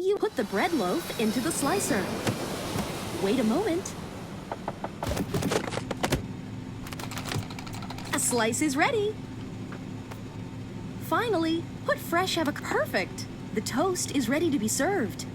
You put the bread loaf into the slicer. Wait a moment. A slice is ready. Finally, put fresh avocado. Perfect. The toast is ready to be served.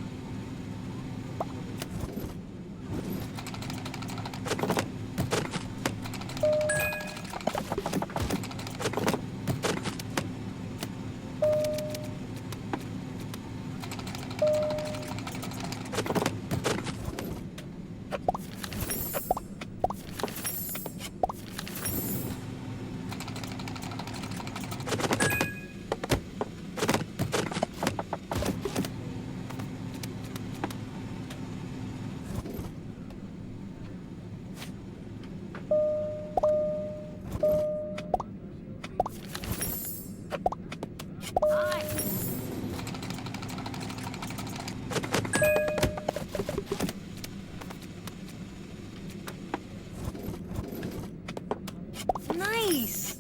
Nice!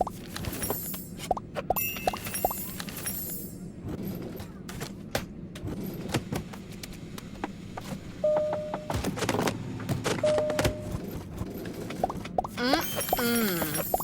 Mm-mm.